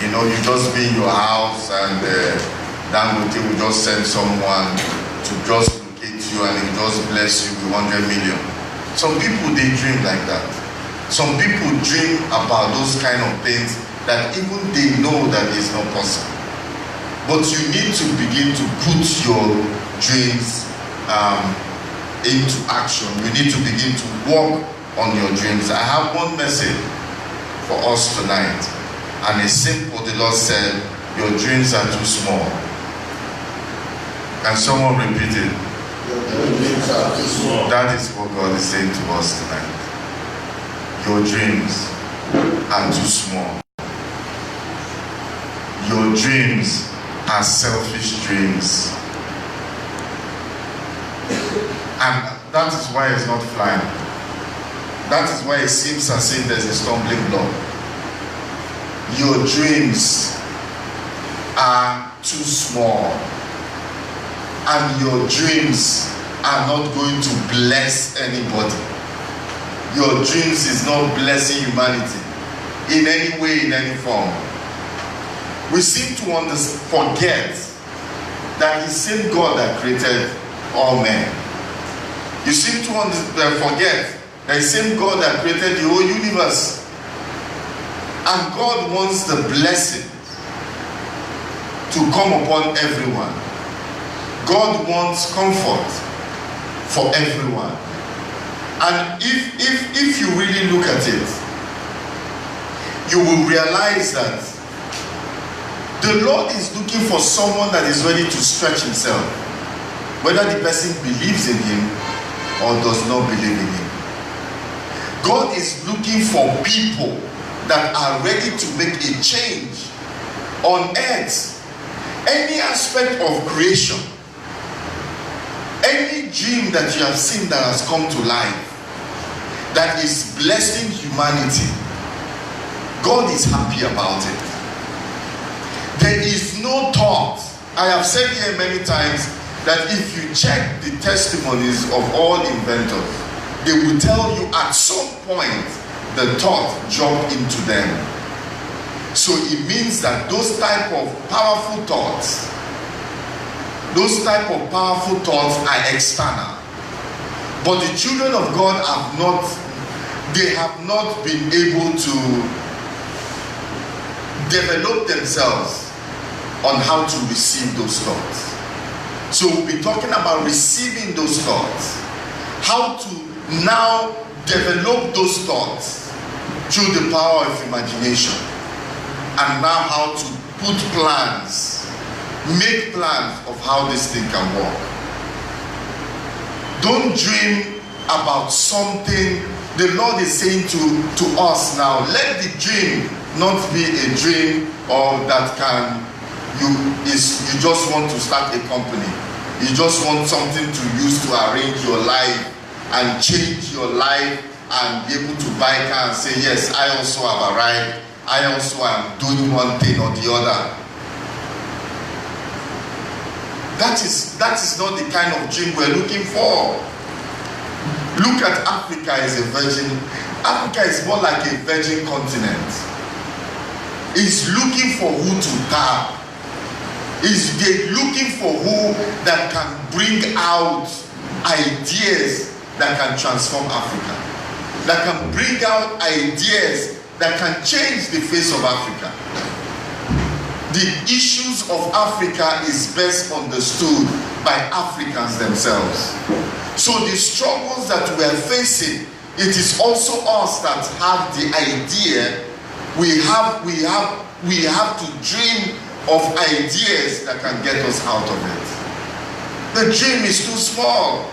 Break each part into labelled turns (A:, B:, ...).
A: You know, you just be in your house and Dangote will just send someone to just locate you and he just bless you with 100 million. Some people, they dream like that. Some people dream about those kind of things that even they know that it's not possible. But you need to begin to put your dreams into action. You need to begin to work on your dreams. I have one message for us tonight, and it's simple. The Lord said, your dreams are too small. Can someone repeat it?
B: Your dreams are too small.
A: That is what God is saying to us tonight. Your dreams are too small. Your dreams are selfish dreams. And that is why it's not flying. That is why it seems as if there's a stumbling block. Your dreams are too small. And your dreams are not going to bless anybody. Your dreams is not blessing humanity in any way, in any form. We seem to forget that the same God that created all men. You seem to forget that the same God that created the whole universe. And God wants the blessing to come upon everyone. God wants comfort for everyone. And if you really look at it, you will realize that the Lord is looking for someone that is ready to stretch himself, whether the person believes in him or does not believe in him. God is looking for people that are ready to make a change on earth. Any aspect of creation, any dream that you have seen that has come to life, that is blessing humanity, God is happy about it. There is no thought. I have said here many times that if you check the testimonies of all inventors, they will tell you at some point the thought jumped into them. So it means that those type of powerful thoughts are external. But the children of God have not been able to develop themselves on how to receive those thoughts. So we'll be talking about receiving those thoughts, how to now develop those thoughts through the power of imagination, and now how to put plans, make plans of how this thing can work. Don't dream about something. The Lord is saying to us now, let the dream not be a dream or that you just want to start a company. You just want something to use to arrange your life and change your life and be able to buy a car and say, yes, I also have arrived. I also am doing one thing or the other. That is not the kind of dream we're looking for. Look at Africa as a virgin. Africa is more like a virgin continent. It's looking for who to tap. They're looking for who that can bring out ideas that can transform Africa, that can bring out ideas that can change the face of Africa. The issues of Africa is best understood by Africans themselves. So the struggles that we are facing, it is also us that have the idea. We have to dream of ideas that can get us out of it. The dream is too small.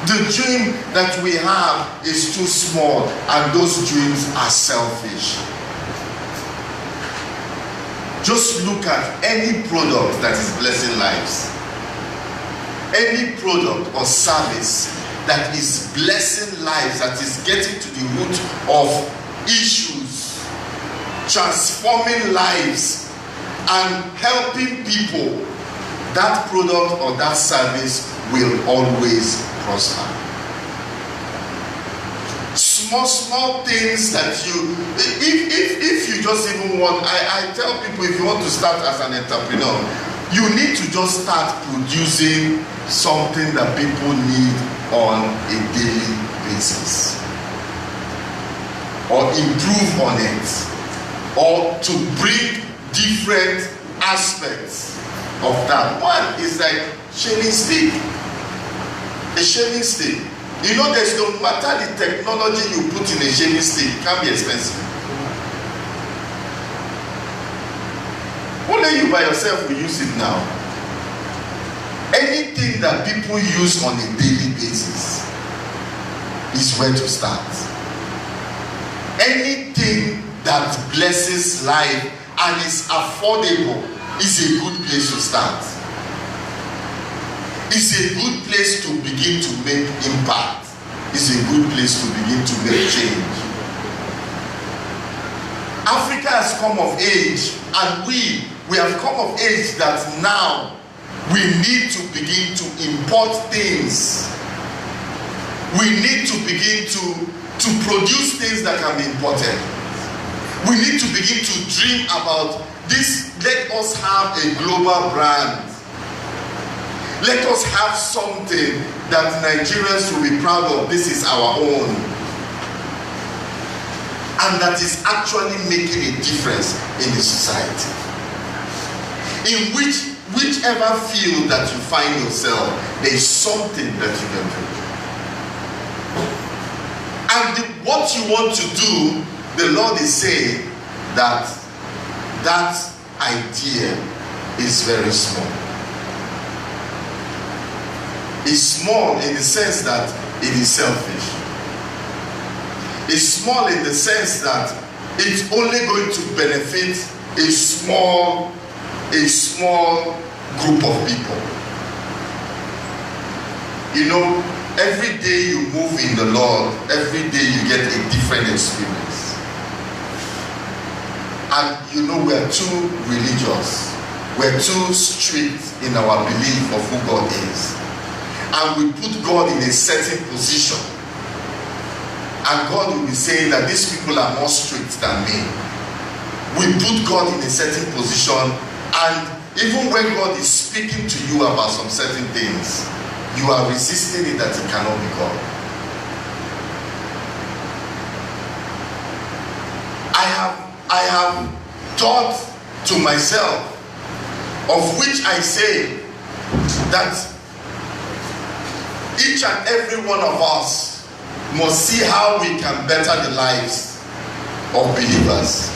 A: The dream that we have is too small, and those dreams are selfish. Just look at any product that is blessing lives. Any product or service that is blessing lives, that is getting to the root of issues, transforming lives and helping people, that product or that service will always prosper. Small things that if you just even want, I tell people, if you want to start as an entrepreneur, you need to just start producing something that people need on a daily basis, or improve on it, or to bring different aspects of that. One is like shaving stick. A shaving stick. You know, there's no matter the technology you put in a shaving stick, it can be expensive. Only you by yourself will use it now. Anything that people use on a daily basis is where to start. Anything that blesses life and is affordable is a good place to start. It's a good place to begin to make impact. It's a good place to begin to make change. Africa has come of age, and we have come of age that now we need to begin to import things. We need to begin to produce things that can be imported. We need to begin to dream about this. Let us have a global brand. Let us have something that Nigerians will be proud of. This is our own. And that is actually making a difference in the society. In whichever field that you find yourself, there is something that you can do. And what you want to do, the Lord is saying that that idea is very small. It's small in the sense that it is selfish. It's small in the sense that it's only going to benefit a small group of people. You know, every day you move in the Lord, every day you get a different experience. And you know, we're too religious. We're too strict in our belief of who God is. And we put God in a certain position. And God will be saying that these people are more strict than me. We put God in a certain position, and even when God is speaking to you about some certain things, you are resisting it that it cannot be God. I have thought to myself, of which I say that each and every one of us must see how we can better the lives of believers.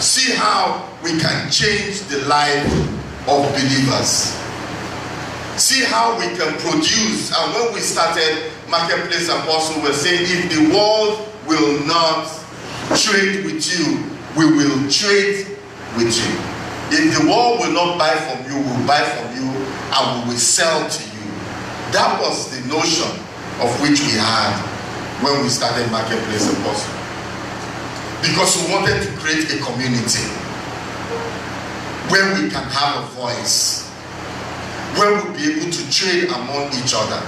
A: See how we can change the life of believers. See how we can produce. And when we started Marketplace Apostle, we were saying, if the world will not trade with you, we will trade with you. If the world will not buy from you, we'll buy from you and we will sell to you. That was the notion of which we had when we started Marketplace Apostle. Because we wanted to create a community where we can have a voice, where we'll be able to trade among each other,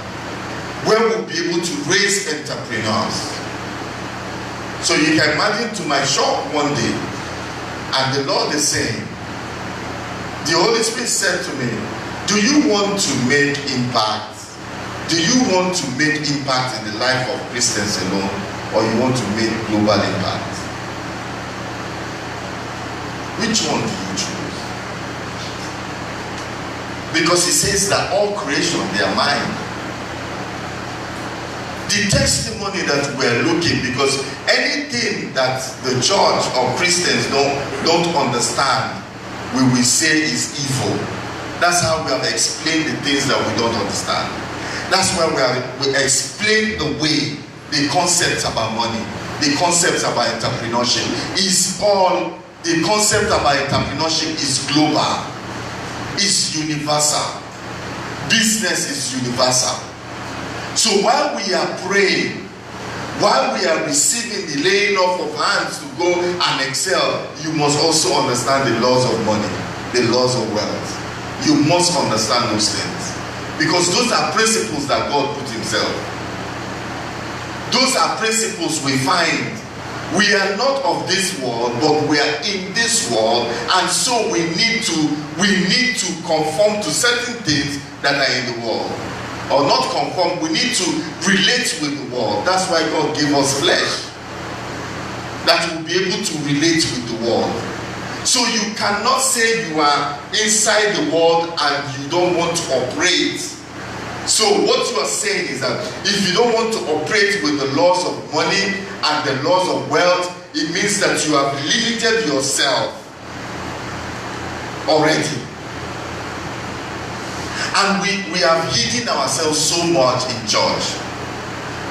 A: where we'll be able to raise entrepreneurs. So you can imagine, to my shop one day, and the Lord is saying, the Holy Spirit said to me, do you want to make impact? Do you want to make impact in the life of Christians alone, or you want to make global impact? Which one do you choose? Because he says that all creation, they are mine. The testimony that we're looking, because anything that the church or Christians don't understand, we will say is evil. That's how we have explained the things that we don't understand. That's why we explain the way, the concepts about money, the concepts about entrepreneurship is all, the concept about entrepreneurship is global, is universal. Business is universal. So while we are praying, while we are receiving the laying off of hands to go and excel, you must also understand the laws of money, the laws of wealth. You must understand those things. Because those are principles that God put himself. Those are principles we find We are not of this world, but we are in this world, and so we need to conform to certain things that are in the world. Or not conform, we need to relate with the world. That's why God gave us flesh, that we'll be able to relate with the world. So you cannot say you are inside the world and you don't want to operate. So what you are saying is that if you don't want to operate with the laws of money and the laws of wealth, it means that you have limited yourself already. And we have hidden ourselves so much in church.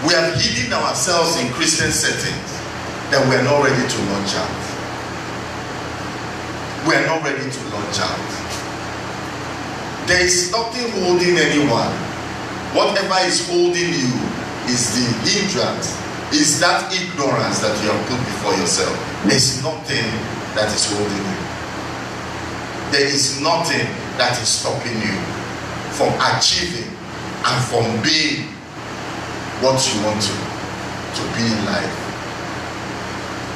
A: We have hidden ourselves in Christian settings that we are not ready to launch out. We are not ready to launch out. There is nothing holding anyone. Whatever is holding you is the hindrance, is that ignorance that you have put before yourself. There is nothing that is holding you. There is nothing that is stopping you from achieving and from being what you want to be in life.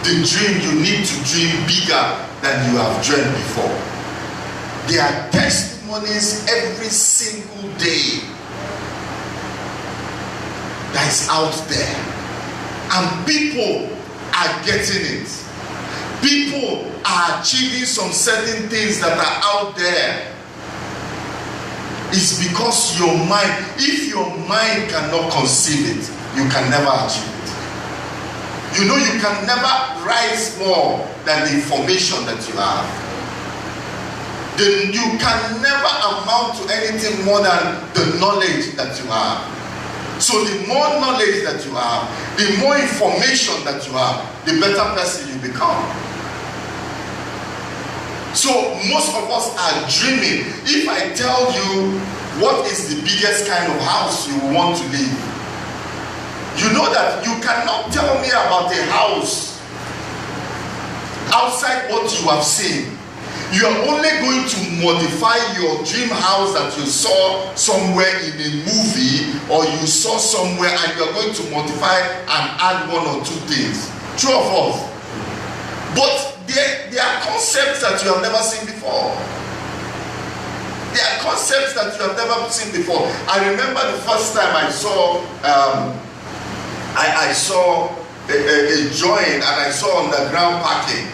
A: The dream, you need to dream bigger than you have dreamed before. There are testimonies every single day that is out there, and people are getting it. People are achieving some certain things that are out there. It's because your mind, if your mind cannot conceive it, you can never achieve it. You know, you can never rise more than the information that you have. You can never amount to anything more than the knowledge that you have. So the more knowledge that you have, the more information that you have, the better person you become. So most of us are dreaming. If I tell you what is the biggest kind of house you want to live, you know that you cannot tell me about a house outside what you have seen. You are only going to modify your dream house that you saw somewhere in a movie or you saw somewhere, and you are going to modify and add one or two things. True or false? But there are concepts that you have never seen before. There are concepts that you have never seen before. I remember the first time I saw I saw a joint, and I saw underground parking,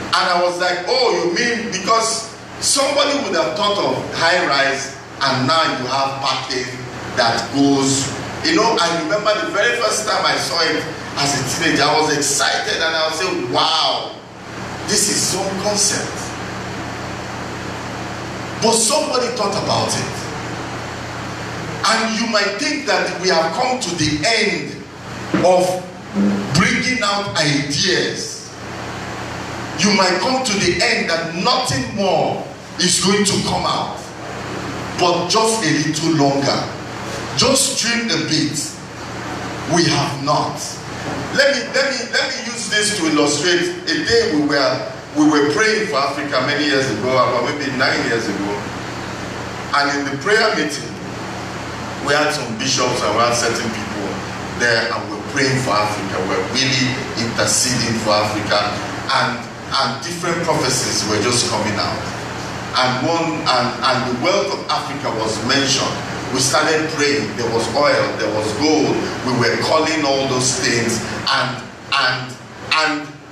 A: and I was like, oh, you mean because somebody would have thought of high rise, and now you have parking that goes, you know. I remember the very first time I saw it as a teenager, I was excited, and I was saying, wow, this is some concept. But somebody thought about it, and you might think that we have come to the end of bringing out ideas. You might come to the end that nothing more is going to come out, but just a little longer. Just dream a bit. We have not. Let me use this to illustrate. A day we were praying for Africa many years ago, about maybe 9 years ago, and in the prayer meeting we had some bishops and we had certain people there, and we're praying for Africa. We're really interceding for Africa, and different prophecies were just coming out, and the wealth of Africa was mentioned. We started praying. There was oil, there was gold. We were calling all those things, and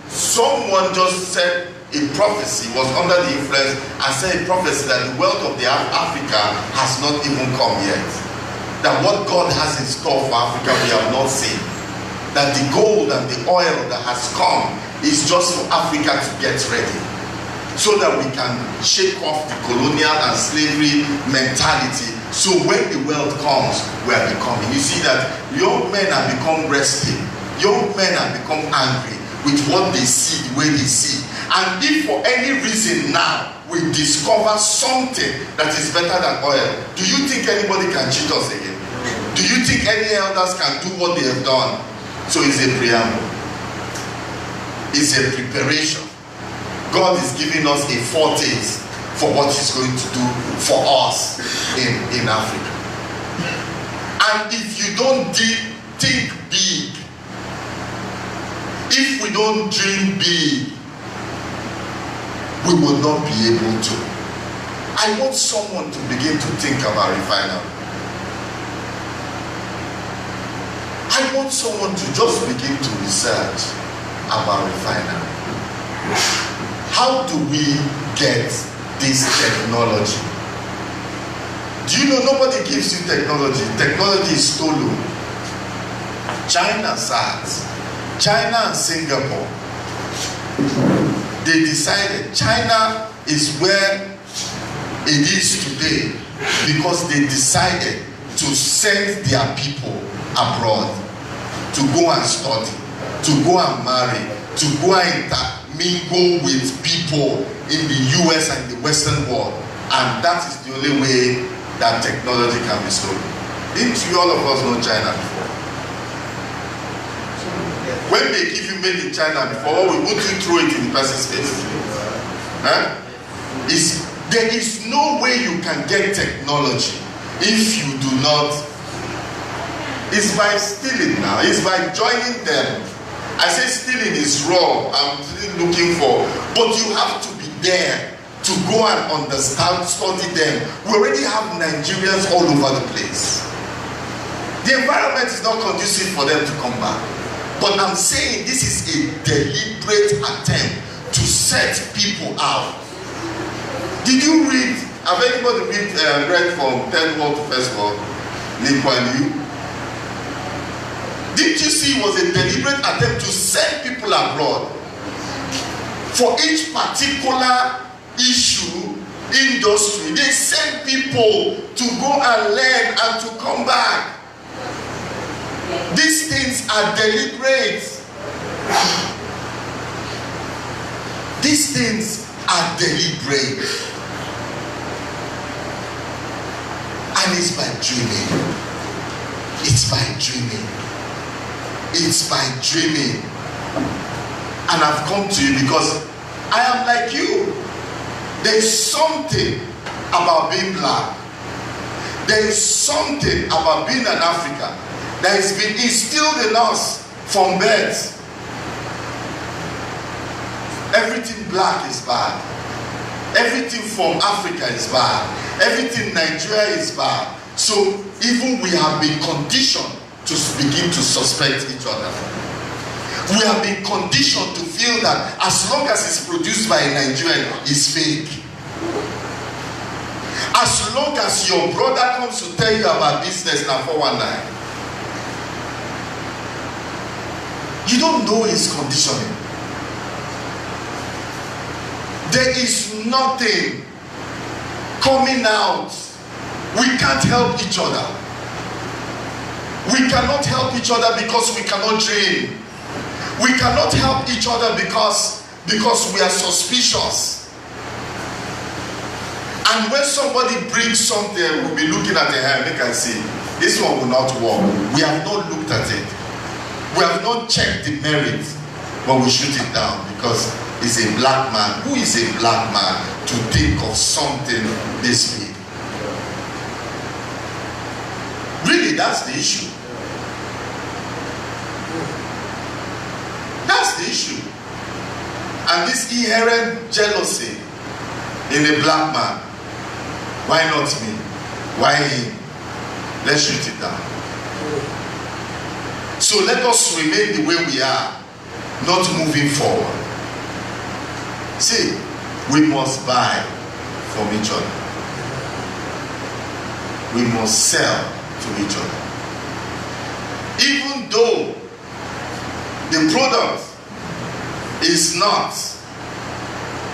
A: someone just said a prophecy, was under the influence, and said a prophecy that the wealth of the Africa has not even come yet. That what God has in store for Africa we have not seen. That the gold and the oil that has come is just for Africa to get ready, so that we can shake off the colonial and slavery mentality. So when the wealth comes, we are becoming. You see that young men have become restive. Young men have become angry with what they see, the way they see. And if for any reason now we discover something that is better than oil, do you think anybody can cheat us again? Do you think any elders can do what they have done? So it's a preamble. It's a preparation. God is giving us a foretaste for what he's going to do for us in Africa. And if you don't think big, If we don't dream big, we will not be able to. I want someone to begin to think about refinery. I want someone to just begin to research about refinery. How do we get this technology? Do you know nobody gives you technology? Technology is stolen. China SARS, China and Singapore, they decided China is where it is today because they decided to send their people abroad to go and study, to go and marry, to go and mingle with people in the US and the Western world. And that is the only way that technology can be stolen. Didn't you all of us know China before? When they give you made in China before, won't you throw it in the person's face? Huh? There is no way you can get technology if you do not. It's by stealing now. It's by joining them. I say stealing is wrong. I'm still looking for. But you have to be there to go and understand, study them. We already have Nigerians all over the place. The environment is not conducive for them to come back. But I'm saying this is a deliberate attempt to set people out. Did you read, have anybody read from Third World to First World? Lee Kuan Yew? Did you see it was a deliberate attempt to send people abroad? For each particular issue, industry, they send people to go and learn and to come back. These things are deliberate. These things are deliberate. And it's by dreaming. It's by dreaming. It's by dreaming. And I've come to you because I am like you. There is something about being black. There is something about being an African that has been instilled in us from birth. Everything black is bad. Everything from Africa is bad. Everything Nigeria is bad. So even we have been conditioned to begin to suspect each other. We have been conditioned to feel that as long as it's produced by a Nigerian, it's fake. As long as your brother comes to tell you about business now 419, you don't know his conditioning. There is nothing coming out. We can't help each other. We cannot help each other because we cannot dream. We cannot help each other because we are suspicious. And when somebody brings something, we'll be looking at the hand, make and see, this one will not work. We have not looked at it. We have not checked the merit, but we shoot it down because it's a black man. Who is a black man to think of something this big? Really, that's the issue. That's the issue. And this inherent jealousy in a black man. Why not me? Why him? Let's shoot it down. So let us remain the way we are, not moving forward. See, we must buy from each other. We must sell to each other. Even though the product is not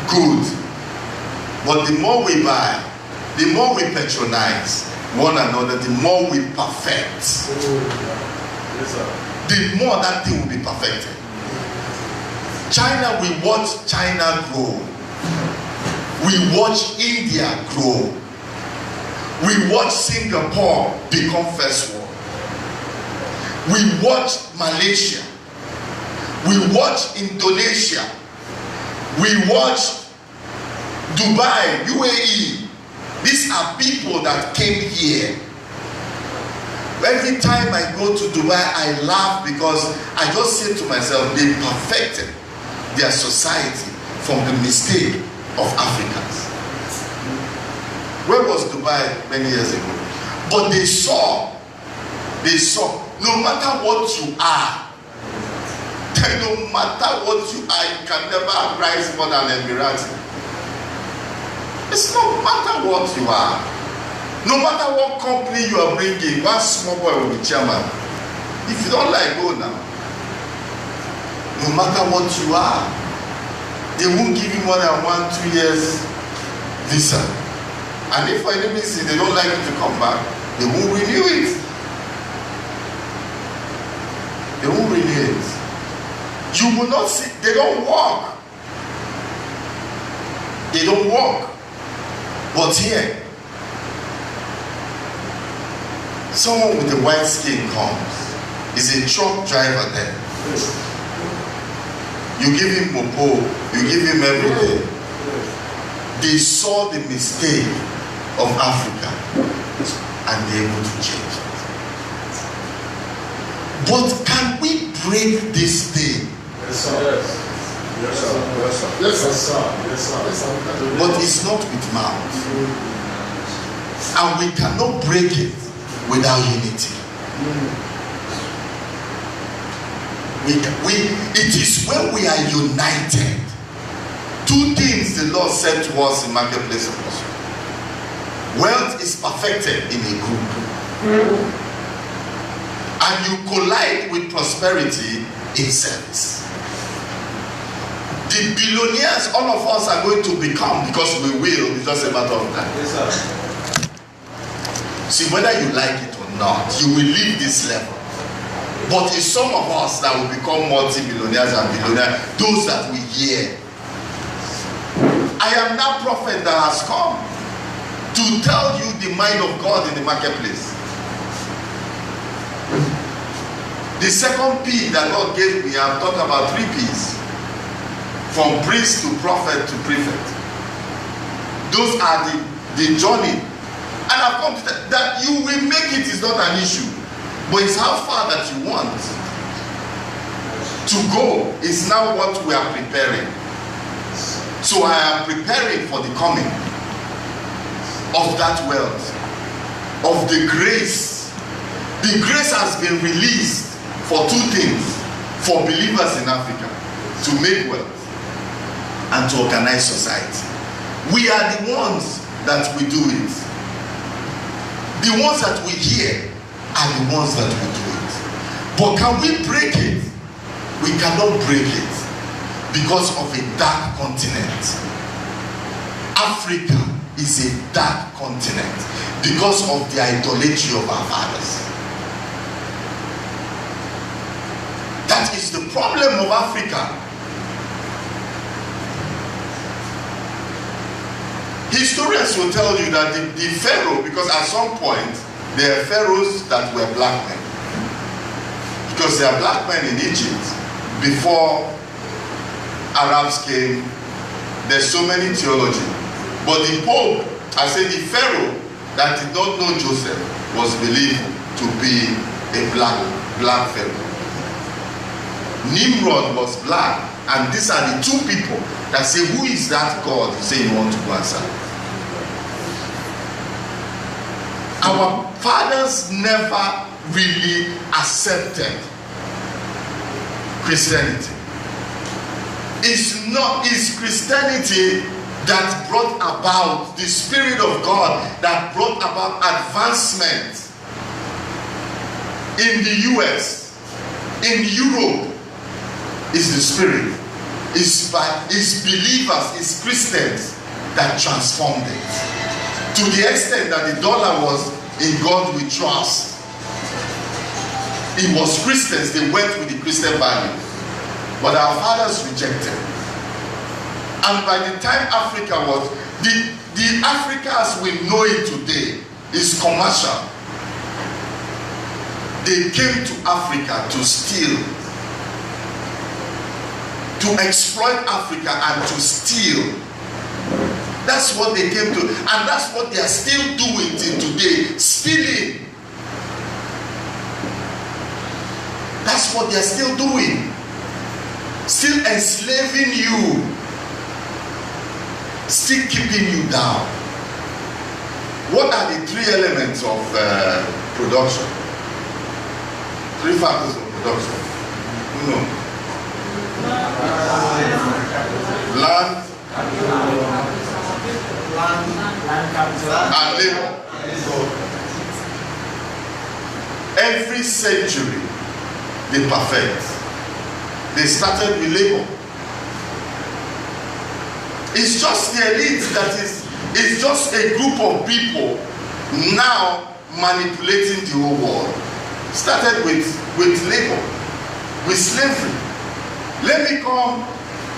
A: good, but the more we buy, the more we patronize one another, the more we perfect. The more that thing will be perfected. China, we watch China grow. We watch India grow. We watch Singapore become first world. We watch Malaysia. We watch Indonesia. We watch Dubai, UAE. These are people that came here. Every time I go to Dubai, I laugh because I just say to myself, they perfected their society from the mistake of Africans. Where was Dubai many years ago? But they saw, no matter what you are, no matter what you are, you can never rise more than Emirati. It's no matter what you are. No matter what company you are bringing, one small boy will be chairman. If you don't like, go now. No matter what you are, they won't give you more than 1-2 years visa. And if for any reason they don't like you to come back, they won't renew it. They won't renew it. You will not see, they don't walk. They don't walk. But here, someone with a white skin comes. Is a truck driver there. You give him mopo, you give him everything. They saw the mistake of Africa and they're able to change it. But can we break this thing?
B: Yes, sir. Yes, sir. Yes, sir. Yes, sir. Yes, sir. Yes, sir.
A: But it's not with mouth. And we cannot break it without unity. It is when we are united. Two things the Lord said to us in Marketplace of Worship. Wealth is perfected in a group. And you collide with prosperity in service. The billionaires all of us are going to become, because we will, it's just a matter of time.
B: Yes, sir.
A: See, whether you like it or not, you will leave this level. But it's some of us that will become multi-billionaires and billionaires, those that we hear. I am that prophet that has come to tell you the mind of God in the marketplace. The second P that God gave me, I've talked about 3 P's. From priest to prophet to prefect. Those are the journey. And I've come to that you will make it is not an issue. But it's how far that you want to go is now what we are preparing. So I am preparing for the coming of that wealth, of the grace. The grace has been released for 2 things. For believers in Africa, to make wealth and to organize society. We are the ones that we do it. The ones that we hear are the ones that we do it. But can we break it? We cannot break it because of a dark continent. Africa is a dark continent because of the idolatry of our fathers. That is the problem of Africa. Historians will tell you that the Pharaoh, because at some point there are pharaohs that were black men. Because there are black men in Egypt before Arabs came. There's so many theology. But the Pope, I said the Pharaoh that did not know Joseph was believed to be a black Pharaoh. Nimrod was black, and these are the 2 people that say, who is that God you say you want to go and serve? Our fathers never really accepted Christianity. It's Christianity that brought about the Spirit of God, that brought about advancement in the US, in Europe. Is the Spirit. It's believers, it's Christians that transformed it. To the extent that the dollar was in God we trust. It was Christians, they went with the Christian values. But our fathers rejected. And by the time Africa was, the Africa as we know it today is commercial. They came to Africa to steal, to exploit Africa and to steal. That's what they came to, and that's what they are still doing till today, stealing. That's what they're still doing. Still enslaving you. Still keeping you down. What are the three elements of production? Three factors of production. Who knows? Land, and labor. Every century they perfect. They started with labor. It's just the elite that is, it's just a group of people now manipulating the whole world. Started with labor, with slavery. Let me come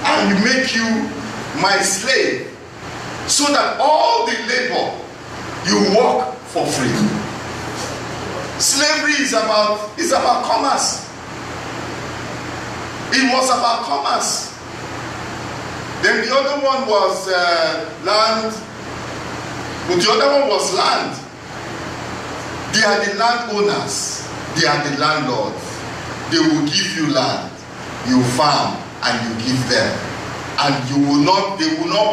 A: and make you my slave, so that all the labor you work for free. Slavery is about commerce. It was about commerce. Then the other one was land, but the other one was land. They are the landowners. They are the landlords. They will give you land, you farm, and you give them, and they will not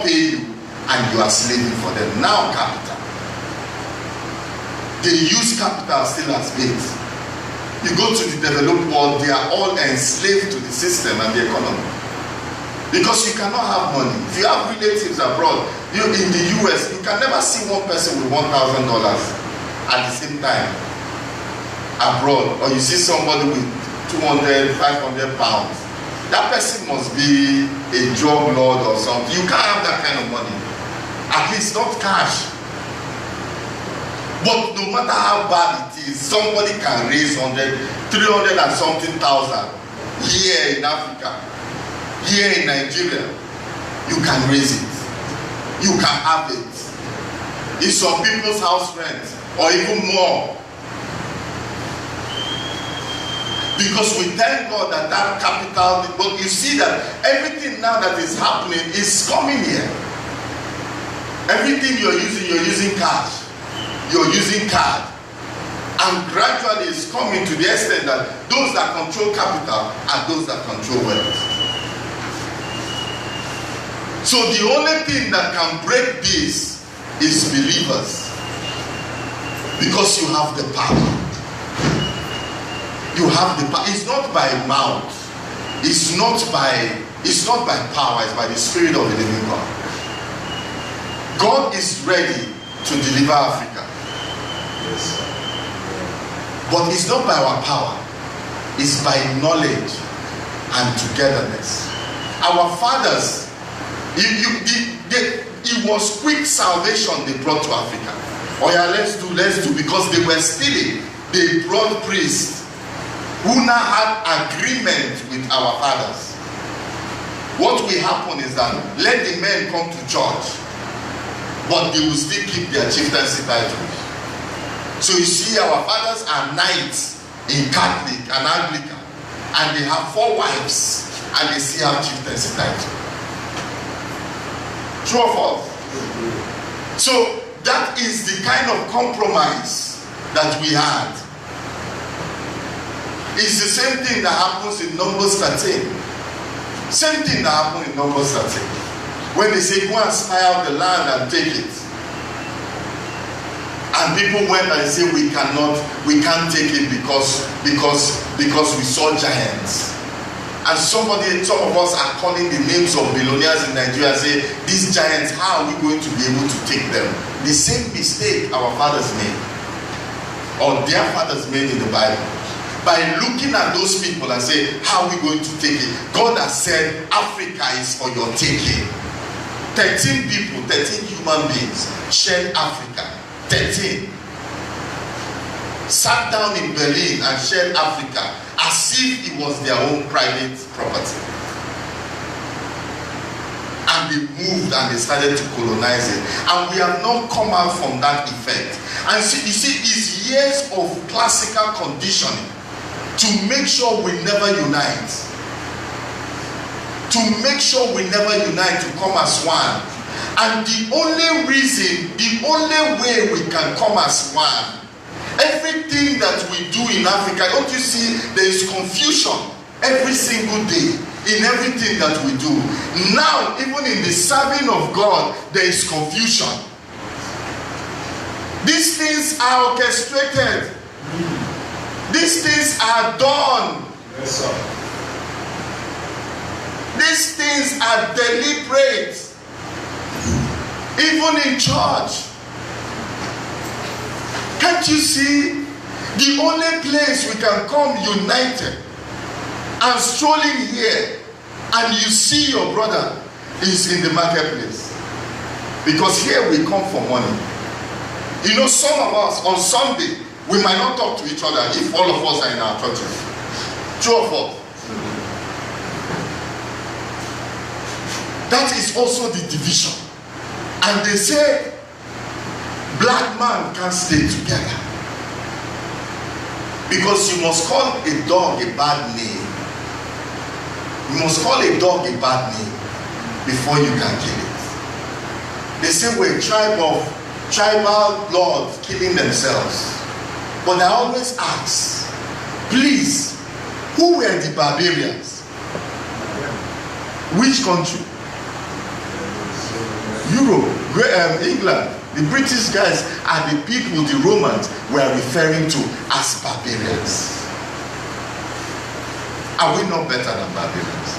A: pay you, and you are slaving for them. Now capital. They use capital still as bait. You go to the developed world, they are all enslaved to the system and the economy. Because you cannot have money. If you have relatives abroad, in the US, you can never see one person with $1,000 at the same time abroad. Or you see somebody with 200, 500 pounds. That person must be a drug lord or something. You can't have that kind of money. At least not cash. But no matter how bad it is, somebody can raise 300 and something thousand here in Africa, here in Nigeria. You can raise it. You can have it. It's some people's house rent or even more. Because we thank God that capital, but you see that everything now that is happening is coming here. Everything you're using cash. You're using card, and gradually it's coming to the extent that those that control capital are those that control wealth. So the only thing that can break this is believers, because you have the power. You have the power. It's not by mouth. It's not by power. It's by the Spirit of the living God. God is ready to deliver Africa. But it's not by our power, it's by knowledge and togetherness. Our fathers, it was quick salvation they brought to Africa. Oh yeah, let's do, because they were stealing. They brought priests who now had agreement with our fathers. What will happen is that let the men come to church, but they will still keep their chieftaincy titles. So you see, our fathers are knights in Catholic and Anglican, and they have 4 wives, and they still have chieftaincy title. True or false? So that is the kind of compromise that we had. It's the same thing that happens in Numbers 13. Same thing that happened in Numbers 13. When they say, go and spy out the land and take it. And people went and said, we can't take it because we saw giants. And some of us are calling the names of billionaires in Nigeria and say, these giants, how are we going to be able to take them? The same mistake our fathers made, or their fathers made in the Bible. By looking at those people and say, how are we going to take it? God has said, Africa is for your taking. 13 people, 13 human beings shared Africa. 13 sat down in Berlin and shared Africa as if it was their own private property. And they moved and they started to colonize it. And we have not come out from that effect. And you see, it's years of classical conditioning to make sure we never unite. To make sure we never unite, to come as one. And the only reason, the only way we can come as one Everything that we do in Africa, don't you see there is confusion every single day in everything that we do? Now, even in the serving of God, there is confusion. These things are orchestrated. These things are done.
B: Yes, sir.
A: These things are deliberate. Even in church. Can't you see? The only place we can come united and strolling here and you see your brother is in the marketplace. Because here we come for money. You know, some of us on Sunday, we might not talk to each other if all of us are in our churches. 2 of us. That is also the division. And they say, black man can't stay together. Because you must call a dog a bad name. You must call a dog a bad name before you can kill it. They say we're a tribe of tribal lords killing themselves. But I always ask, please, who were the barbarians? Which country? Europe, England. The British guys are the people the Romans were referring to as barbarians. Are we not better than barbarians?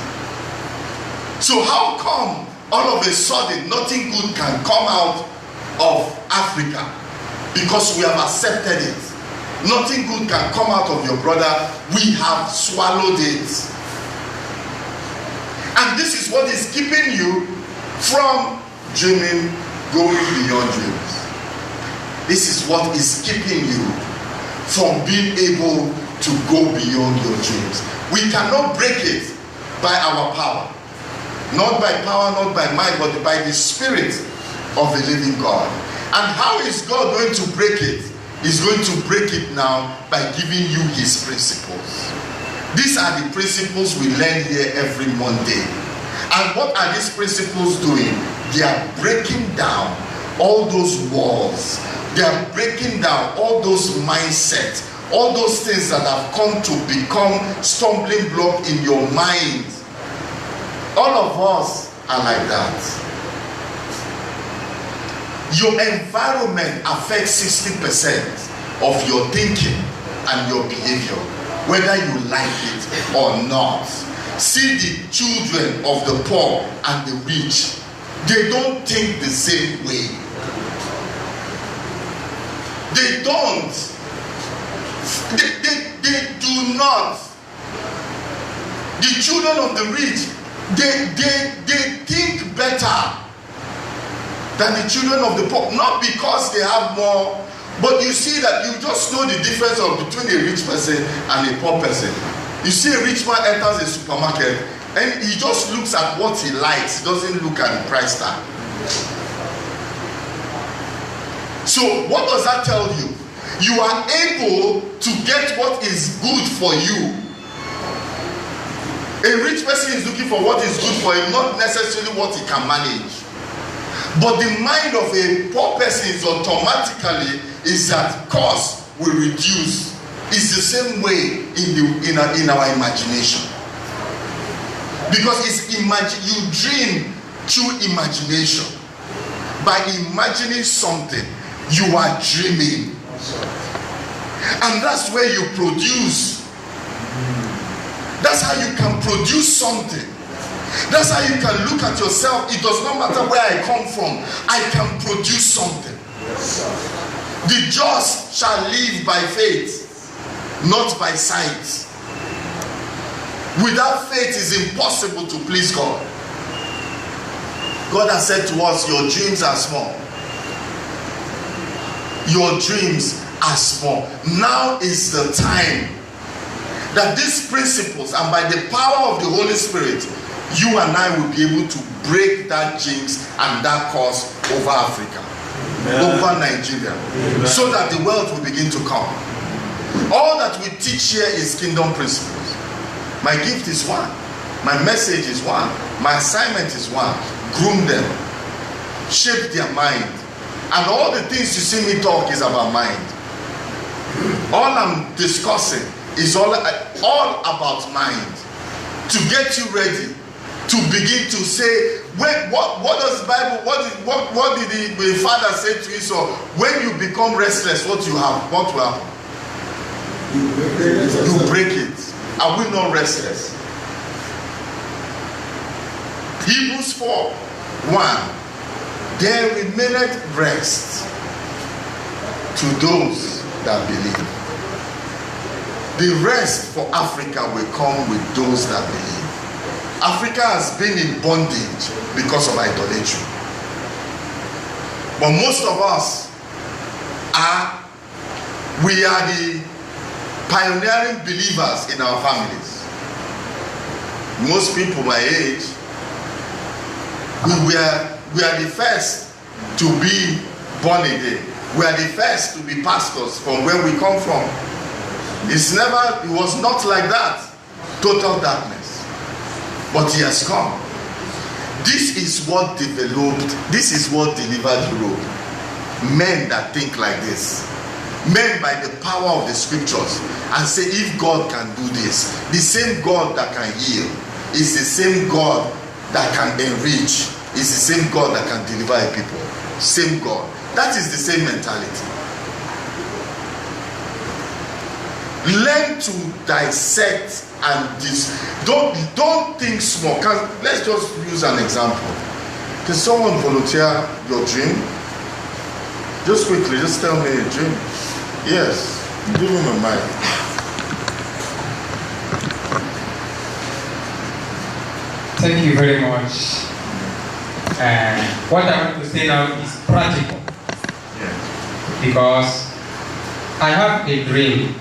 A: So how come all of a sudden nothing good can come out of Africa? Because we have accepted it. Nothing good can come out of your brother. We have swallowed it. And this is what is keeping you from dreaming, going beyond dreams. This is what is keeping you from being able to go beyond your dreams. We cannot break it by our power. Not by power, not by might, but by the Spirit of the living God. And how is God going to break it? He's going to break it now by giving you his principles. These are the principles we learn here every Monday. And what are these principles doing? They are breaking down all those walls. They are breaking down all those mindsets, all those things that have come to become stumbling block in your mind. All of us are like that. Your environment affects 60% of your thinking and your behavior, whether you like it or not. See the children of the poor and the rich. They don't think the same way. They don't. They do not. The children of the rich, they think better than the children of the poor. Not because they have more, but you see that you just know the difference between a rich person and a poor person. You see a rich man enters a supermarket and he just looks at what he likes. He doesn't look at the price tag. So what does that tell you? You are able to get what is good for you. A rich person is looking for what is good for him, not necessarily what he can manage. But the mind of a poor person is automatically is that cost will reduce. It's the same way in our imagination. Because you dream through imagination. By imagining something, you are dreaming. And that's where you produce. That's how you can produce something. That's how you can look at yourself. It does not matter where I come from. I can produce something. The just shall live by faith, not by sight. Without faith, it is impossible to please God. God has said to us, your dreams are small. Your dreams are small. Now is the time that these principles, and by the power of the Holy Spirit, you and I will be able to break that jinx and that curse over Africa, over Nigeria, so that the wealth will begin to come. All that we teach here is kingdom principles. My gift is one. My message is one. My assignment is one. Groom them. Shape their mind. And all the things you see me talk is about mind. All I'm discussing is all about mind. To get you ready to begin to say, what does the Bible, what did the father say to Esau? When you become restless, what will happen? You break it. Are we not restless? Hebrews 4:1. There remaineth rest to those that believe. The rest for Africa will come with those that believe. Africa has been in bondage because of idolatry. But most of us we are the pioneering believers in our families. Most people my age, we are the first to be born again. We are the first to be pastors from where we come from. It was not like that. Total darkness. But he has come. This is what delivered Europe. Men that think like this. Men by the power of the scriptures. And say, if God can do this, the same God that can heal is the same God that can enrich, is the same God that can deliver a people. Same God. That is the same mentality. Learn to dissect and don't think small. Let's just use an example. Can someone volunteer your dream? Just quickly, just tell me a dream. Yes, give him a mic.
C: Thank you very much. What I want to say now is practical.
A: Yeah.
C: Because I have a dream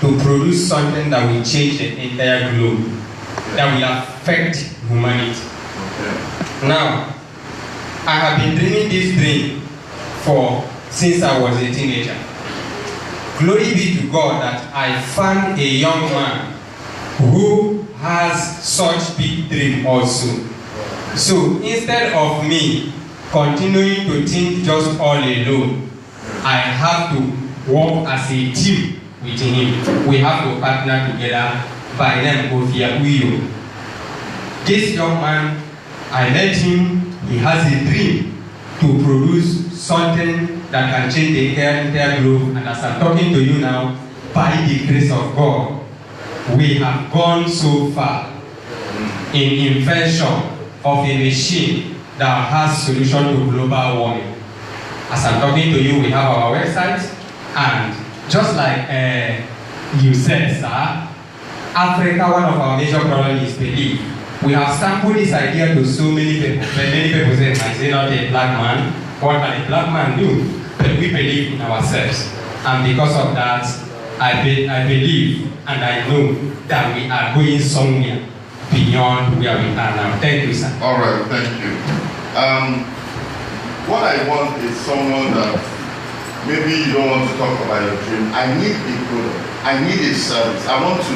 C: to produce something that will change the entire globe, that will affect humanity.
A: Okay.
C: Now, I have been dreaming this dream since I was a teenager. Glory be to God that I found a young man who has such big dream also. So instead of me continuing to think just all alone, I have to work as a team with him. We have to partner together by name Ofia Uyo. This young man, I met him, he has a dream to produce something that can change the entire globe. And as I'm talking to you now, by the grace of God, we have gone so far in invention of a machine that has solution to global warming. As I'm talking to you, we have our website, and just like you said, sir, Africa, one of our major problems is belief. We have sampled this idea to so many people. Many people say, I say not a black man. What can a black man do? But we believe in ourselves. And because of that, I believe and I know that we are going somewhere beyond where we are now. Thank you, sir.
A: All right, thank you. What I want is someone that maybe you don't want to talk about your dream. I need a product. I need a service. I want to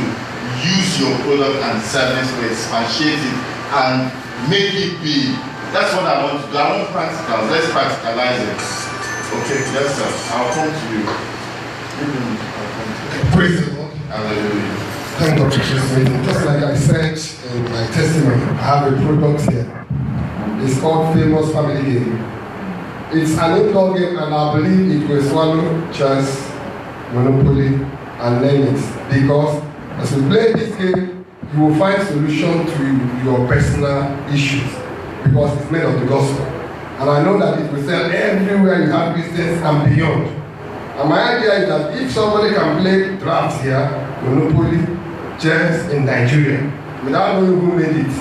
A: use your product and service to expatiate it and make it big. That's what I want to do. I want practicals. Let's practicalize it. Okay, yes, sir. I'll come to you.
B: Praise the Lord.
A: Hallelujah.
B: Thank God for this meeting. Just like I said in my testimony, I have a product here. It's called Famous Family Game. It's an indoor game, and I believe it will swallow chess, Monopoly, and learn it. Because as you play this game, you will find solution to your personal issues. Because it's made of the gospel. And I know that it will sell everywhere you have business and beyond. And my idea is that if somebody can play drafts here, Monopoly, chess in Nigeria, without knowing who made it,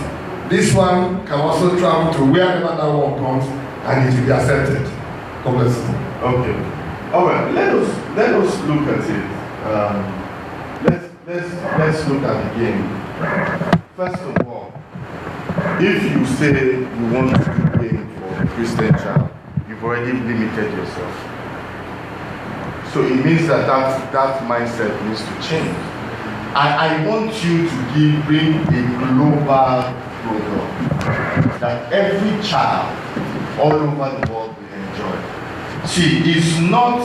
B: this one can also travel to wherever that one comes, and it will be accepted. God bless you.
A: Okay. All right. Let us look at it. Let's look at the game. First of all, if you say you want to do game for a Christian child, you've already limited yourself. So it means that mindset needs to change. I want you to bring a global product that every child all over the world will enjoy. See, it's not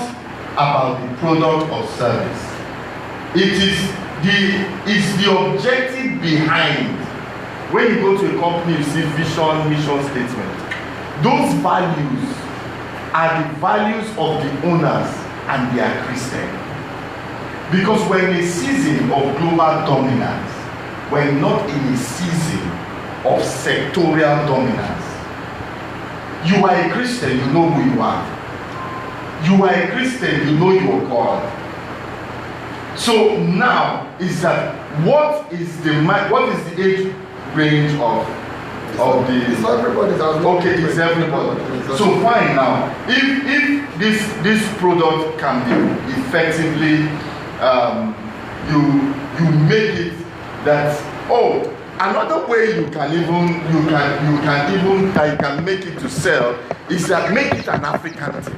A: about the product or service. It's the objective behind. When you go to a company, you see vision, mission statement. Those values are the values of the owners, and they are Christian. Because we're in a season of global dominance. We're not in a season of sectorial dominance. You are a Christian, you know who you are. You are a Christian, you know your God. So now is that what is the age range of the?
B: It's everybody's house.
A: Okay, it's everybody. So fine now. If this product can be effectively, you make it that another way you can make it to sell is that make it an African thing.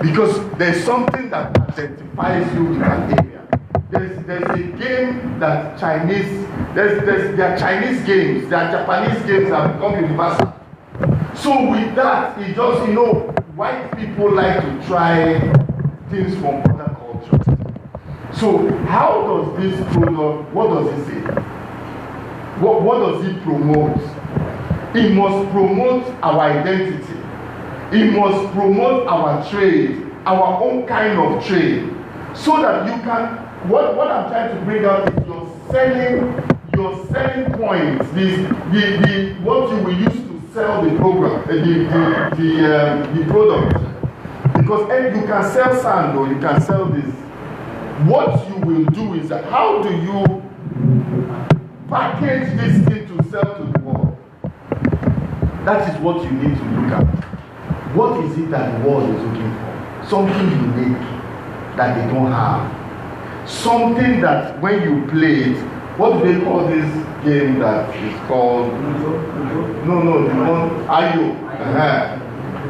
A: Because there's something that identifies you in an area. There's a game that there are Chinese games, there are Japanese games that become universal. So with that, it just, white people like to try things from other cultures. So how does this product, what does it say? What does it promote? It must promote our identity. It must promote our trade, our own kind of trade, so that you can. What I'm trying to bring out is your selling points. What you will use to sell the program, the product. Because you can sell sand or you can sell this. What you will do is that how do you package this thing to sell to the world? That is what you need to look at. What is it that the world is looking for? Something unique that they don't have. Something that when you play it, what do they call this game that is called? No, the one Ayo.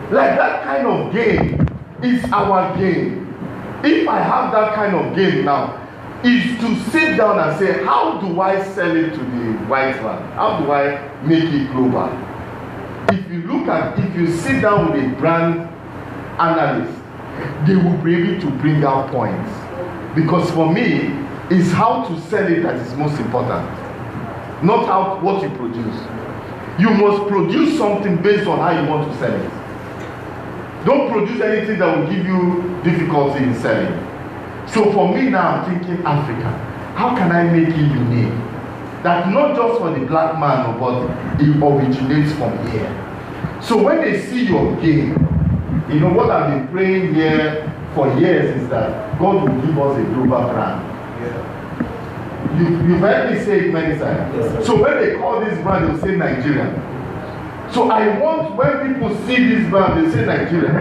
A: Like that kind of game is our game. If I have that kind of game now, is to sit down and say, how do I sell it to the white man? How do I make it global? If you sit down with a brand analyst, they will be able to bring out points. Because for me, it's how to sell it that is most important. Not what you produce. You must produce something based on how you want to sell it. Don't produce anything that will give you difficulty in selling. So for me now, I'm thinking Africa. How can I make it unique? That not just for the black man, but it originates from here. So when they see your game, what I've been praying here for years is that God will give us a global brand. You've heard me say it many times. Yes. So when they call this brand, they'll say Nigerian. So I want, when people see this brand, they say Nigerian.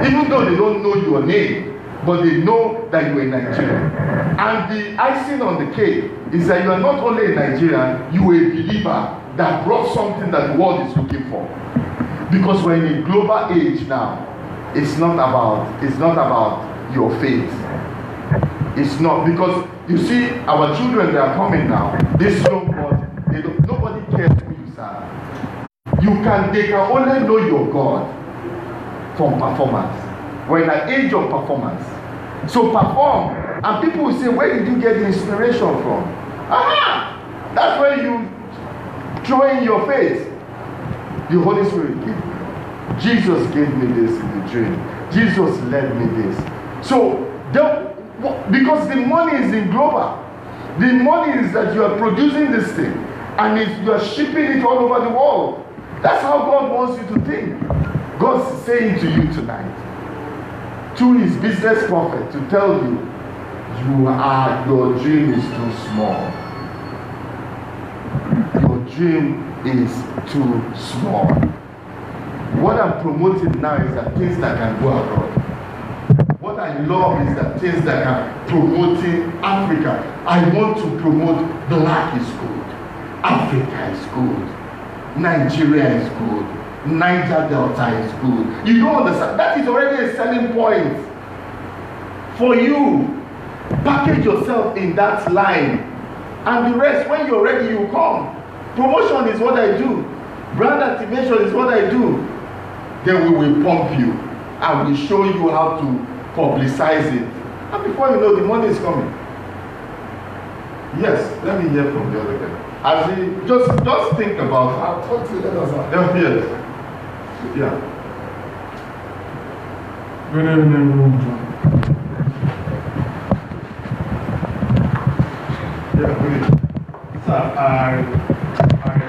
A: Even though they don't know your name, but they know that you're a Nigerian. And the icing on the cake is that you are not only a Nigerian, you are a believer that brought something that the world is looking for. Because we're in a global age now. It's not about your faith. It's not, because you see our children, they are coming now. This young ones, nobody cares who you serve. They can only know your God from performance. We're in an age of performance. So perform, and people will say, where did you get the inspiration from? Aha! That's where you throw in your faith. The Holy Spirit gave me. Jesus gave me this in the dream. Jesus led me this. So, because the money is in global. The money is that you are producing this thing, and you are shipping it all over the world. That's how God wants you to think. God's saying to you tonight, through his business prophet, to tell you, your dream is too small. Your dream is too small. What I'm promoting now is that things that can go abroad. What I love is that things that can promoting Africa. I want to promote black is good. Africa is good. Nigeria is good. Niger Delta is good. You don't understand. That is already a selling point for you. Package yourself in that line, and the rest, when you're ready, you come. Promotion is what I do. Brand activation is what I do. Then we will pump you. I will show you how to publicize it. And before you know, the money is coming. Yes, let me hear from the other guy. As he, just think about it.
B: I'll talk to you later, sir.
A: Yes. Yeah.
D: Good evening, everyone.
A: Yeah, good evening.
D: Sir, I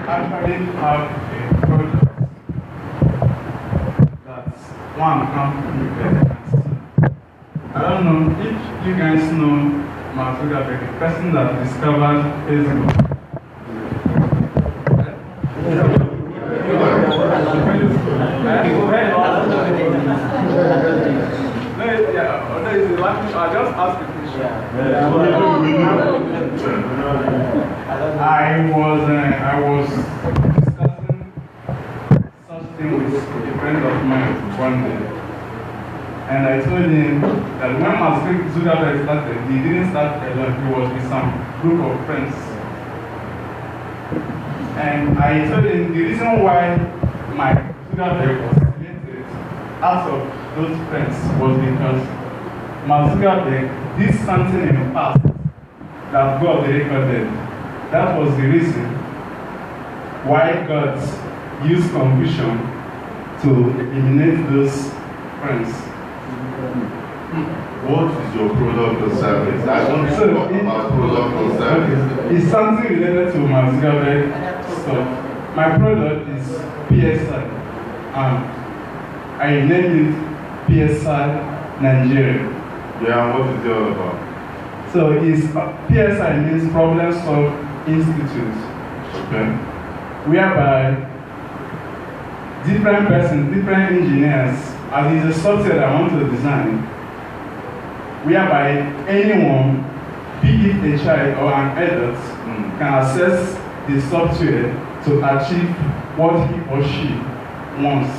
D: actually have a project that's one company. I don't know if you guys know Mark Zuckerberg, the person that discovered Facebook. I just asked the question. I was discussing such thing with a friend of mine one day, and I told him that when Mark Zuckerberg started, he didn't start alone. He was with some group of friends, and I told him the reason why Mark Zuckerberg was created out of those friends was because Mark Zuckerberg did something in the past that God recorded. That was the reason why God used confusion to eliminate those friends.
A: What is your product or service? I don't know about product or service.
D: It's something related to Mark Zuckerberg stuff. My product is PSI. I named it PSI Nigeria.
A: Yeah, what is it all about?
D: So it's PSI means Problem Solve Institute.
A: Okay.
D: Whereby different persons, different engineers, as is a software I want to design, whereby anyone, be it a child or an adult, can access the software to achieve what he or she wants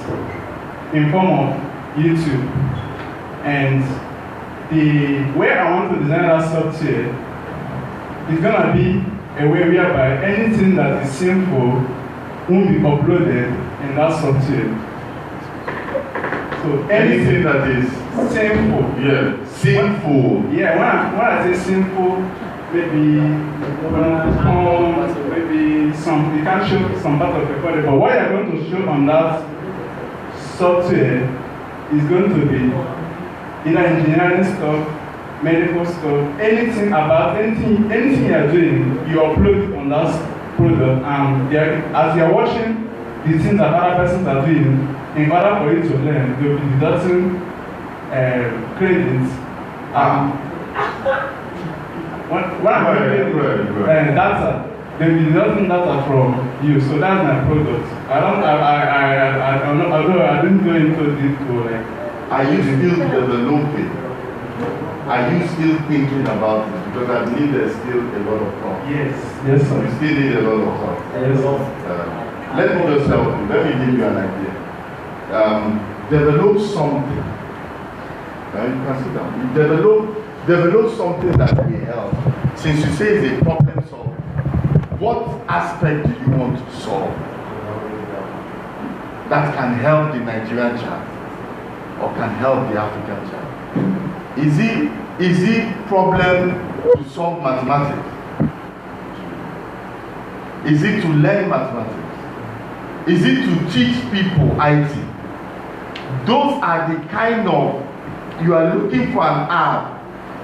D: in form of YouTube. And the way I want to design that software is going to be a way whereby anything that is sinful won't be uploaded in that software. So anything that is sinful.
A: Yeah, sinful.
D: Yeah, when I say sinful, maybe maybe you can show some part of the body, but what you're going to show on that software is going to be either engineering stuff, medical stuff, anything you're doing, you upload it on that product, and as you're watching the things that other persons are doing, in order for you to learn, they'll be deducting credits. Data, they'll be deducting data from you. So that's my product. Although I didn't go into this to like.
A: Are you still developing? Are you still thinking about it? Because I believe there's still a lot of thought.
D: Yes,
A: You
D: sir.
A: still need a lot of thought.
D: Yes, sir.
A: Let me just help you. Let me give you an idea. Develop something. You can sit down. Develop something that will help. Since you say it's a problem solving, what aspect do you want to solve that can help the Nigerian child or can help the African child? Is it problem to solve mathematics? Is it to learn mathematics? Is it to teach people IT? Those are the kind of, you are looking for an app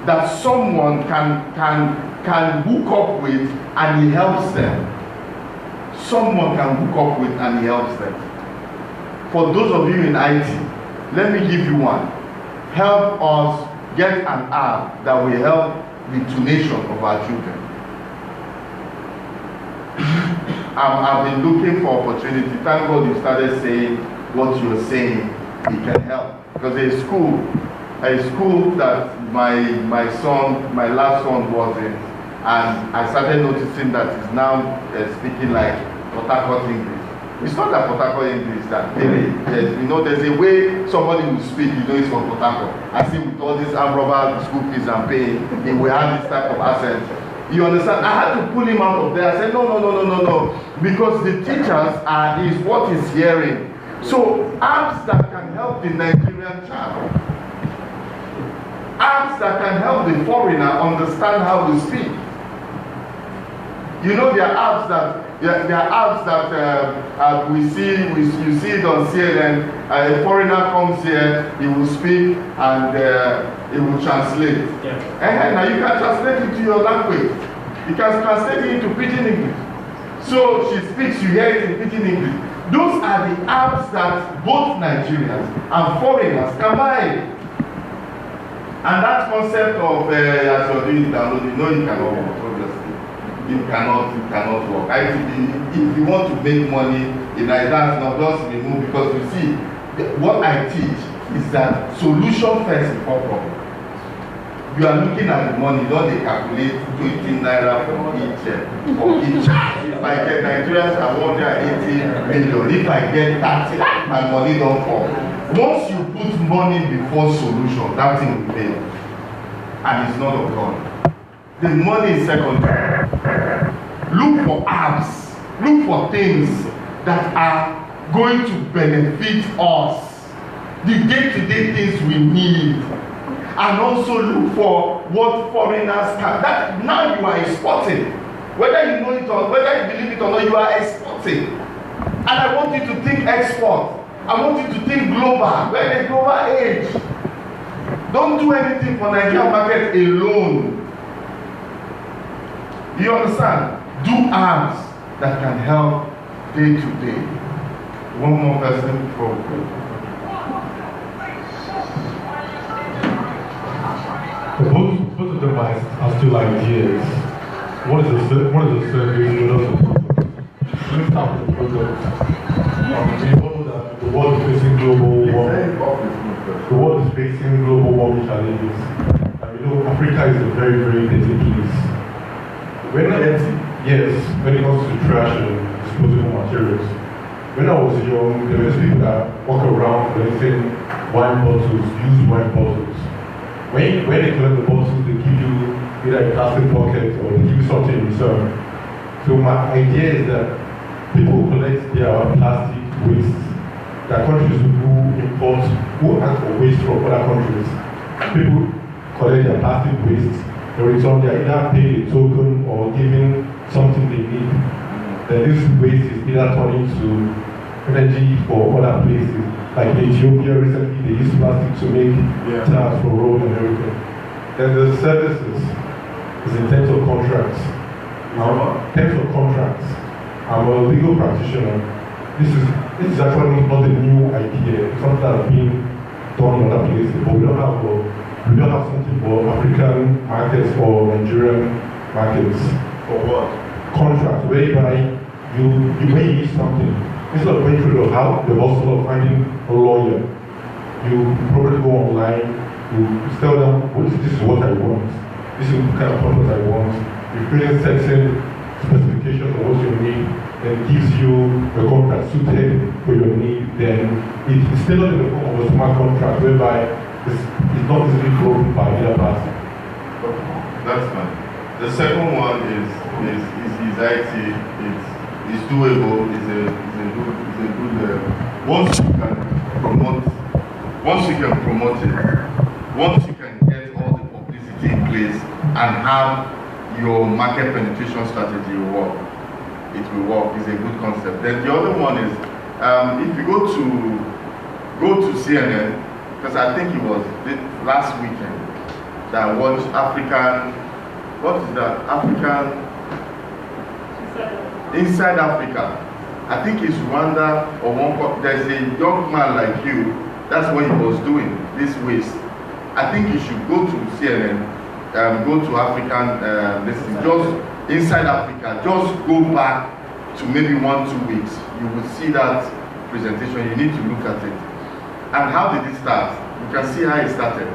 A: that someone can hook up with and he helps them. Someone can hook up with and he helps them. For those of you in IT, let me give you one. Help us get an app that will help the tuition of our children. I've been looking for opportunity. Thank God you started saying what you're saying. It can help. Because a school that my last son was in, and I started noticing that he's now speaking like Port Harcourt English. It's not that Port Harcourt English that there's a way somebody will speak, it's from Port Harcourt. I see with all these armed robber school fees and paying, he will have this type of accent. You understand? I had to pull him out of there. I said, no. Because the teachers is what he's hearing. So apps that can help the Nigerian child, apps that can help the foreigner understand how to speak. You know, there are apps that we see. You see it on CNN. A foreigner comes here, he will speak, and he will translate. Yeah. Now you can translate it to your language. You can translate it into Pidgin English. So she speaks, you hear it in Pidgin English. Those are the apps that both Nigerians and foreigners can buy. And that concept of as you're doing download, you know you cannot work, obviously. You cannot work. If you want to make money in that's not just remove, because you see, what I teach is that solution first before problem. You are looking at the money, don't they calculate 20 naira for each. If I get Nigerians, I want 180 million. If I get 30, my money don't fall. Once you put money before solution, that thing will fail. And it's not of God. The money is secondary. Look for apps. Look for things that are going to benefit us. The day-to-day things we need. And also look for what foreigners can. That now you are exporting. Whether you know it or whether you believe it or not, you are exporting. And I want you to think export. I want you to think global. We're in a global age. Don't do anything for Nigerian market alone. You understand? Do apps that can help day to day. One more person before we go.
E: Both of them are still ideas. What is the service? What is the product? Let's start with the product. We all know that the world is facing global warming. The world is facing global warming challenges. And you know, Africa is a very, very dirty place. When it comes to trash and disposable materials. When I was young, there were people that walk around collecting wine bottles, used wine bottles. When they collect the bottles, they give you either a plastic bucket or they give you something in return. So my idea is that people collect their plastic waste. There are countries who ask for waste from other countries. People collect their plastic waste. In return, they are either paid a token or given something they need. Then this waste is either turned into energy for other places. Like in Ethiopia recently, they used plastic to make tires for road and everything. Then the services is in terms of contracts. I'm a legal practitioner. This is actually not a new idea. It's something that has been done in other places, but we don't have something for African markets or Nigerian markets.
A: For what?
E: Contracts, whereby you need something. Instead of going through the hustle of finding a lawyer, you probably go online, you tell them, this is what I want. This is the kind of contract I want. You create certain specifications of what you need, then gives you a contract suited for your need. Then it's still in the form of a smart contract whereby it's not easily broken by either party.
A: That's fine. The second one is IT. It's doable. It's a good. Once you can promote it, once you can get all the publicity in place and have your market penetration strategy work, it will work. It's a good concept. Then the other one is if you go to CNN, because I think it was last weekend that I watched African. What is that? African. Inside Africa, I think it's Rwanda or there's a young man like you, that's what he was doing, this waste. I think you should go to CNN, go to African, just inside Africa, just go back to maybe 1-2 weeks. You will see that presentation, you need to look at it. And how did it start? You can see how it started.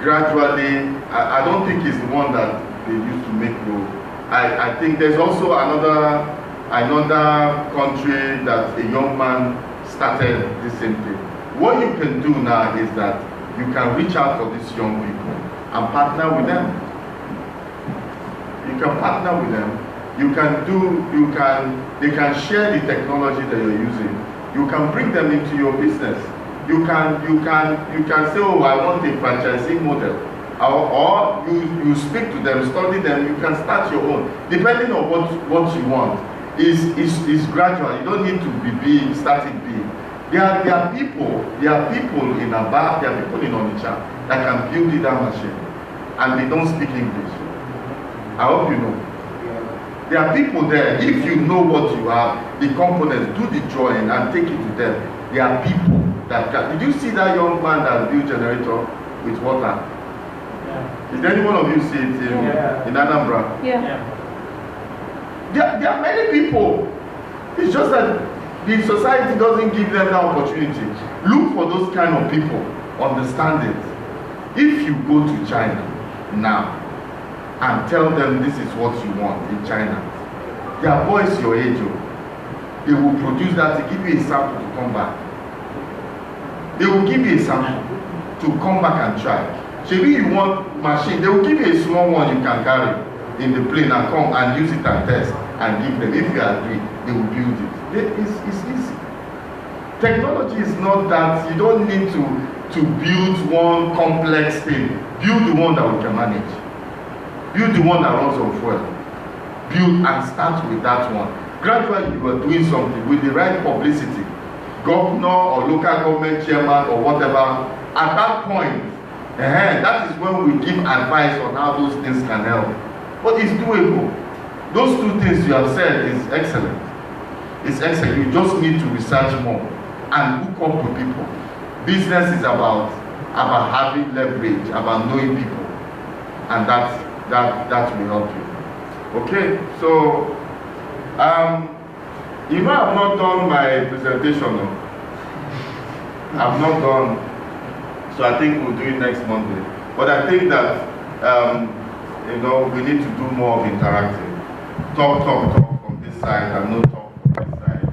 A: Gradually, I don't think it's the one that they used to make go. I think there's also another country that a young man started the same thing. What you can do now is that you can reach out for these young people and partner with them. You can partner with them. They can share the technology that you're using. You can bring them into your business. You can say, oh, I want a franchising model. Or you speak to them, study them, you can start your own. Depending on what you want. It's gradual. You don't need to be big, start it big. There are people in Aba, there are people in Onitsha that can build that machine. And they don't speak English. I hope you know. There are people there, if you know what you have, the components, do the drawing and take it to them. There are people that can. Did you see that young man that built generator with water? Yeah. Did any one of you see it in Anambra?
F: Yeah.
A: There are many people. It's just that the society doesn't give them that opportunity. Look for those kind of people. Understand it. If you go to China now and tell them this is what you want in China, their boys your age, they will produce that to give you a sample to come back. They will give you a sample to come back and try. Maybe you want machine, they will give you a small one you can carry in the plane and come and use it and test and give them. If you agree, they will build it. It's easy. Technology is not that. You don't need to build one complex thing. Build the one that we can manage. Build the one that runs on fuel. Build and start with that one. Gradually you are doing something with the right publicity. Governor or local government chairman or whatever. At that point, that is when we give advice on how those things can help. But it's doable. Those two things you have said is excellent. It's excellent. You just need to research more and hook up with people. Business is about having leverage, about knowing people, and that will help you. Okay, so you know I've not done my presentation. No? I've not done, so I think we'll do it next Monday. But I think that we need to do more of interactive. Talk from this side and no talk from this side.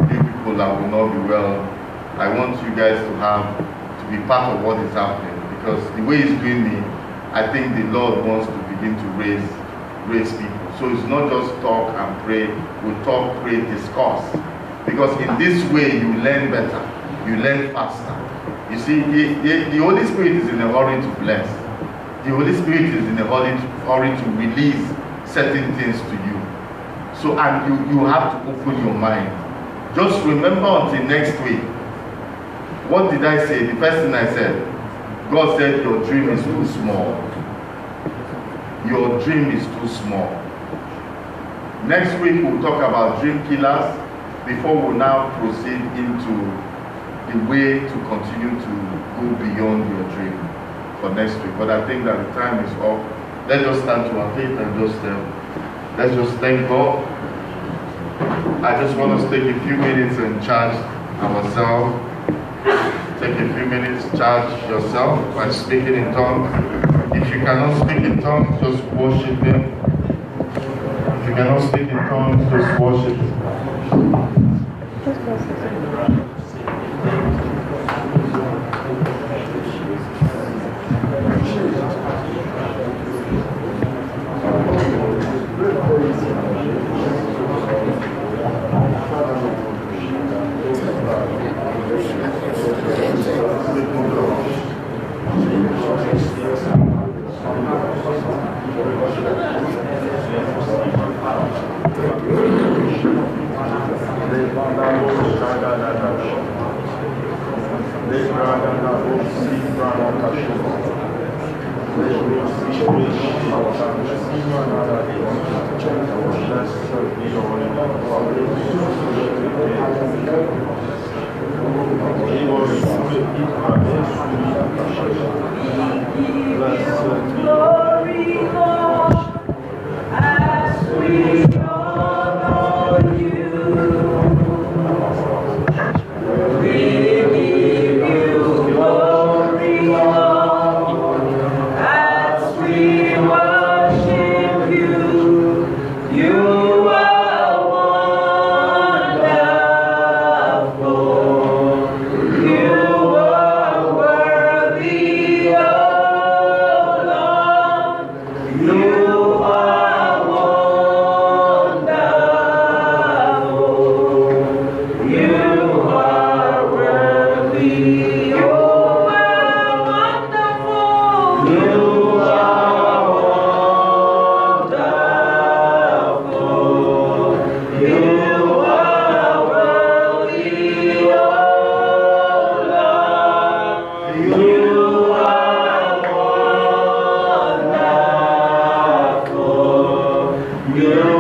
A: People that will not be well. I want you guys to be part of what is happening, because the way it's doing me, I think the Lord wants to begin to raise people. So it's not just talk and pray. We talk, pray, discuss. Because in this way you learn better, you learn faster. You see, the Holy Spirit is in a hurry to bless. The Holy Spirit is in a hurry to release certain things to you. So, and you have to open your mind. Just remember until next week. What did I say? The first thing I said, God said your dream is too small. Your dream is too small. Next week we'll talk about dream killers before we now proceed into the way to continue to go beyond your dream for next week. But I think that the time is up. Let's just stand to our feet and let's just thank God. I just want us to take a few minutes and charge ourselves. Take a few minutes, charge yourself by speaking in tongues. If you cannot speak in tongues, just worship Him. If you cannot speak in tongues, just worship Him.
G: You are one.
F: You